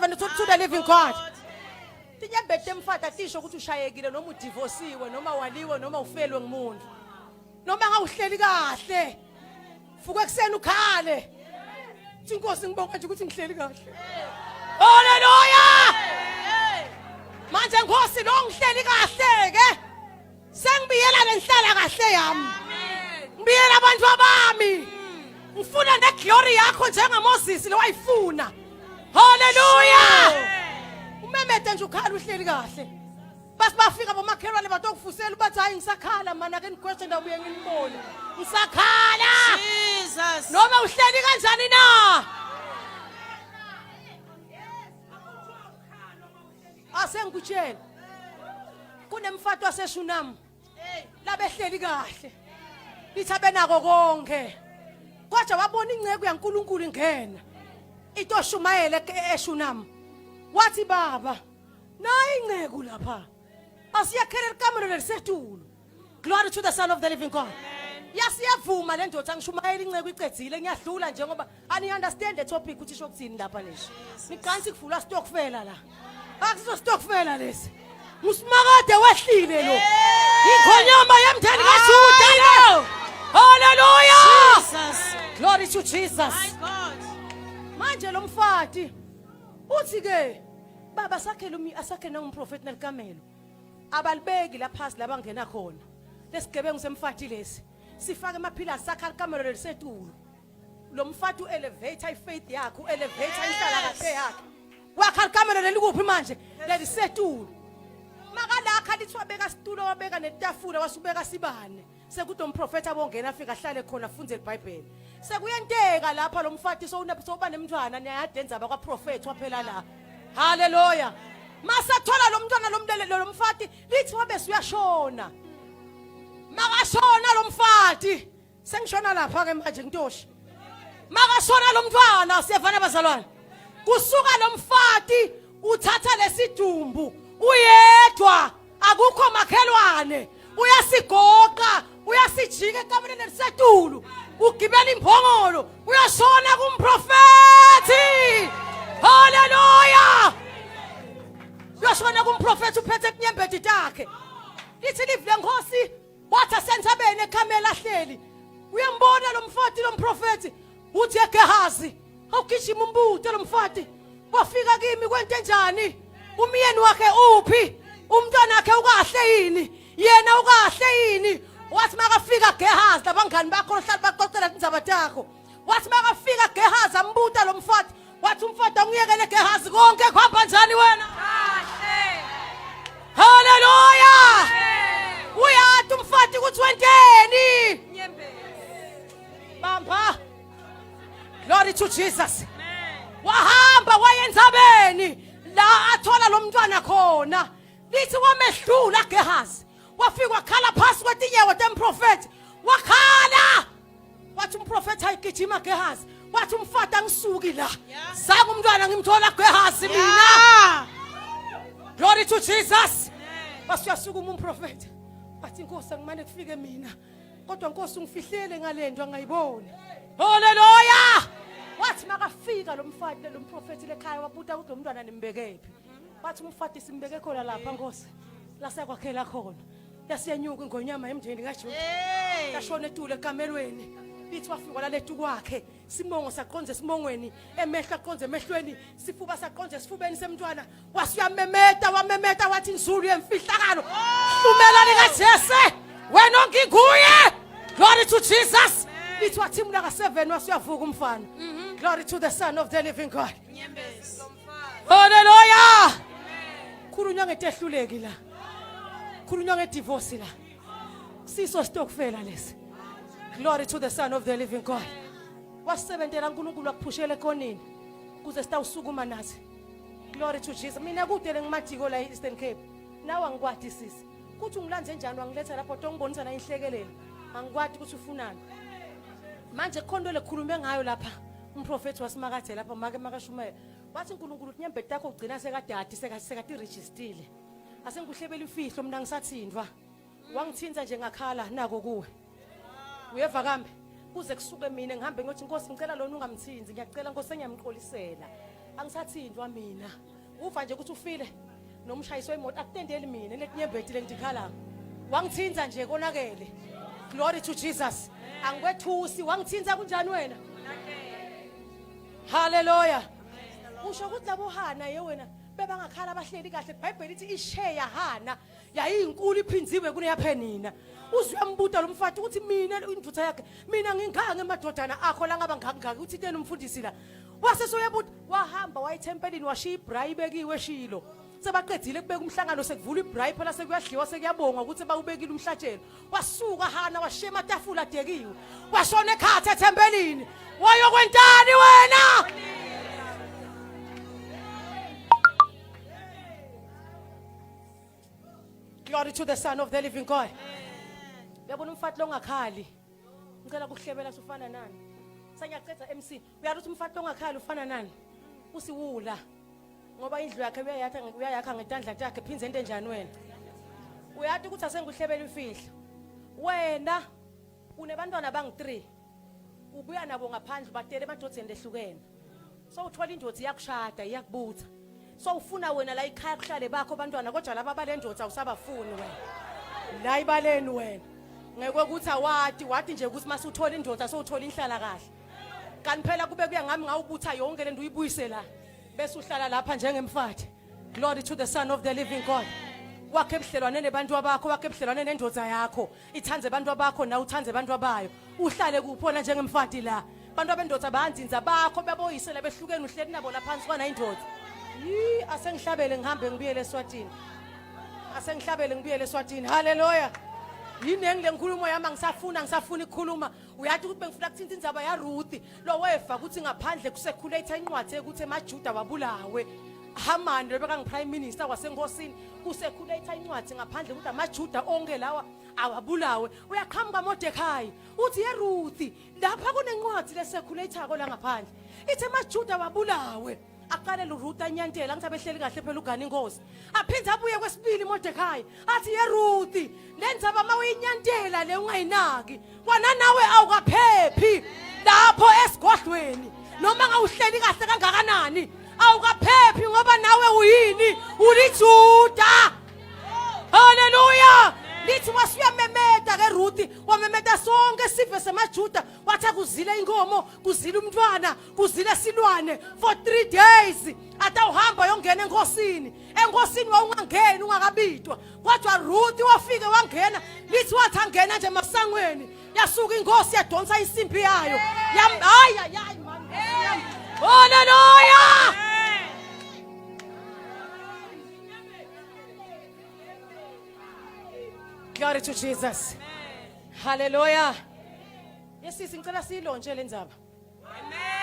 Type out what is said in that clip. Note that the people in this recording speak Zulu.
to the living God. Tinyembeti Temfati atisho ukuthi ushayekile noma udivosiwe noma waliwe noma ufelwe ngumuntu. Noma ngawuhleli kahle. Fuke ekseni ukhale. Inkosi ngibonga nje ukuthi ngihleli kahle. Hallelujah! Manje Nkosi lo ngihleli kahle ke. Sengibiyela lenhlala kahle yami. Ngibiyela abantu abami. Ngifuna ne glory yakho njengaMoses lo wayifuna. Hallelujah! Umemete nje ukhala uhleli kahle. Basi bafika bomakhelwane batokufusela bathi hayi ngisakhala mana ke question ndabuye nginibone. Ngisakhala. Jesus. Noma uhleli kanjani na? Asengikutshela. Kunemfato waseshunam. Labehleli kahle. Lithabe nako konke. Kodwa wabona ingceke yaNkulunkulu ingena. Ito Shumayele eshunam. Wathi baba, nayi ingceku lapha. Asiyakhele ikamero lesetulu. Glory to the Son of the Living God. Yasiyavuma le ndoda ngishumayela ingceku icedzile ngiyadlula njengoba ani understand the topic ukuthi isho kuthini lapha leshi. Nikansi kuvula stokfela la. Akuso stokfela lesi. Musimakade wehlile lo. Ikhonyama yemndeni kaJuda lo. Hallelujah! Jesus. Glory to Jesus. My God. Manje lo mfati uthi ke baba asakhela umprofeti nelikamelo. Abalibeki la phasi labangena khona. Lesigebengu semfati lesi. Sifake amaphila sakha ikamelo lesetulu. Lo mfati uelevate ifaith yakhe, uelevate inhlala kahle yakhe. Wakha ikamelo lelikuphi manje? Lelisetulu. Makalakha lithwa beka situlo wabeka netafula wasubeka sibane. Sekuthi umprofeti abongena afika ahlale khona afunze iBhayibheli. Sekuyenteka lapha lo mfati soba nemntwana niyadenza bakwaprofeti waphela la. Hallelujah. Masathola lo mntwana lomlelelo lo mfati lithi wabe siyashona. Makashona lo mfati. Sengishona lapha ke manje ntoshi. Makashona lo mntwana siyavana bazalwane. Kusuka lo mfati uthatha lesidumbu uyedwa akukho makhelwane. Uyasigoqa, uyasijika ekameni lesetulu. Ugibela imphongolo, uyashona kumprofeti. Hallelujah! Uyashona kumprofeti uphethe Tinyembeti takhe. Lithi live lenkosi wathi asentabeni ekamela hleli. Uyambona lo mfati lo mprofeti uthi eGehazi. Awugijima umbuto lo mfati. Wafika kimi kwente njani? Umyeni wakhe uphi? Umntwana wakhe ukahle yini? Yena ukahle yini? Wathi makafika Gehazi labangani bakho hlala baqoqela indzaba takho. Wathi makafika Gehazi ambuta lo mfati. Wathi umfati angiyekele Gehazi konke kuhamba njani wena? Kahle. Hallelujah! Uyathi umfati ukuthi wenteni? Bamba. Glory to Jesus. Wahamba wayendzabeni la athola lo mntwana khona. Lithi wamehlula Gehazi. Wafika wakhala phasi kwetinyewo temprofeti. Wakhala. Wathi umprofeti ayigijima Gehazi. Wathi umfati angisuki la. Zange umntwana ngimthola Gehazi mina. Glory to Jesus. Basiyasukuma umprofeti. Wathi Nkosi angimane kufike mina. Kodwa Nkosi ungifihlele ngalento angayiboni. Hallelujah! Wathi makafika lo mfati lo mprofeti lekhaya wabuta ukuthi lo mntwana nimbekephi. Wathi umfati simbeke khona lapha Nkosi. La sakwakhela khona. Yasiyenyuka ingonyama emndeni kaJuda. Yashona etule ekamelweni. Lithi wafika la lethu kwakhe. Simongo saqonze simongweni, emehla aqonze emehlweni, sifuba saqonze sifubeni semntwana. Wasiyamemeta wamemeta wathi inzulu yemfihlakalo. Hlumela likaJese. Wena ongiguye. Glory to Jesus. Lithi wathi mina ka7 wasiyavuka umfana. Glory to the Son of the Living God. Hallelujah. Khulunywa ngetehluleki la. Khulunywa ngedivorce la. Siso stokfela lesi. Glory to the Son of the Living God. Wasebenzela uNkulunkulu akuphushele ekonini kuze sitawusukuma nathi. Glory to Jesus. Mina kudele ngimadiko la eEastern Cape. Nawe angikwathi sisi. Kuthi ungilanze njani wangiletha lapho ongibonisa na inhlekelelo. Angikwathi ukuthi ufunani. Manje khondo lekhulume ngayo lapha. Umprofeti wasimakade lapha makashumayela. Wathi uNkulunkulu Tinyembeti takho ugcina sekadadi sekati registrile. Asengikuhlebela imfihlo mina ngisathindwa. Wangithinza nje ngakhala nako kuwe. Uyeva kambe kuze kusuke mina ngihambe ngothi Nkosi ngicela lona ungamthinzi ngiyacela Nkosi engiyamxolisela angisathindwa mina uva nje ukuthi ufile nomshayisi wemoto akutendeli mina letinyembeti lengidikhala wangithinza nje konakele. Glory to Jesus. Angwethusi wangithinza kunjani wena? Hallelujah. Usho ukuthi labo Hana ye wena bebangakhala abahleli kahle. iBhayibheli lithi ishare yaHana yayinkulu iphinziwe kuneyaphe nina. Uzwe umbuto lo mfati ukuthi mina indutha yakhe mina nginganga emadodana akho la ngaba ngakangaka uthi tena umfundisi la. Wase soyabuthi wahamba wayithempelini washiya ibrayi ibekiwe shilo. Sebaqedile kubeka umhlangano sekuvula ibrayi phela sekuyadliwa sekuyabonga ukuthi bawubekile umhlatshelo. Wasuka Hana washiya amatafula adekiwe. Washona ekhatha ethempelini. Wayokwentani wena? Glory to the Son of the Living God. Uyabona umfati lo ngakhali. Ngicela ukuhlebela ufana nani? Sengiyaqeda MC. Uyazi ukuthi umfati lo ngakhali ufana nani? Usiwula. Ngoba indlu yakhe uyayakha ngetandla takhe phinze into enjani wena? Uyathi ukuthi asenguhlebela imfihlo. Wena unebantwana bangi3. Ubuya nabo ngaphandle batele emadodeni lehlukene. So uthola indodzi yakushada iyakubutha. So ufuna wena la ikhaya kuhlale bakho abantwana kodwa laba balendodza awusabafuni wena. La ibaleni wena. Ngeke ukuthi wathi nje ukuthi mase uthola indodza so uthola inhlala kahle. Kanti phela kube kuya ngami ngawubutha yonke lento uyibuyise la. Bese uhlala lapha njengemfathi. Glory to the Son of the Living God. Wakhe ebudlelwane nebantu abakho, wakhe ebudlelwane nendodza yakho. Ithanze abantu abakho na uthanze abantu abayo. Uhlale kuphona njengemfathi la. Abantu abendodza bahanzinza bakho beboyisela behlukene uhleli nabo laphansi kwana indodza. Asengihlabele ngihambe ngibuyele eSwatini. Asengihlabele ngibuyele eSwatini. Hallelujah. Yini engilenkulumo yami ngisafuna ukukhuluma. Uyathi ukuthi bengifuna ukuthinta indzaba ya Ruth. Lo wefa ukuthi ngaphandle kusekhulate incwadi ukuthi emaJuda wabulawe. Haman rebeka ngiprime minister wasenkosini kusekhulate incwadi ngaphandle ukuthi amaJuda onke lawa awabulawe. Uyaqhamuka Mordekhai uthi ye Ruth lapha kunencwadi lesekhulathako la ngaphandle. Ithi amaJuda wabulawe. Aqale uRuth anyantela ngithi abehleli kahle phela ugana inkosi. Aphinda abuye kwesibili Mordekhai athi ye Ruth lenzaba mawuyinyantela le ungayinaki kwana nawe awukaphephi lapho esigodlweni noma ngawuhleli kahle kangakanani awukaphephi ngoba nawe uyini uliJuda. Hallelujah. Lithi wasuyamemeda ke Ruth wamemeda sonke sive semaJuda wathi kuzile inkomo kuzile umntwana kuzile silwane for 3 days atawuhamba yongena enkosini wawungangeni ungakabitwa kodwa Ruth wafike wangena lithi wathi angena nje masangweni yasuka inkosi yadonsa isimbi yayo hayi man. Hallelujah. Glory to Jesus. Hallelujah. Yes, ngicela silonje lenzaba. Amen.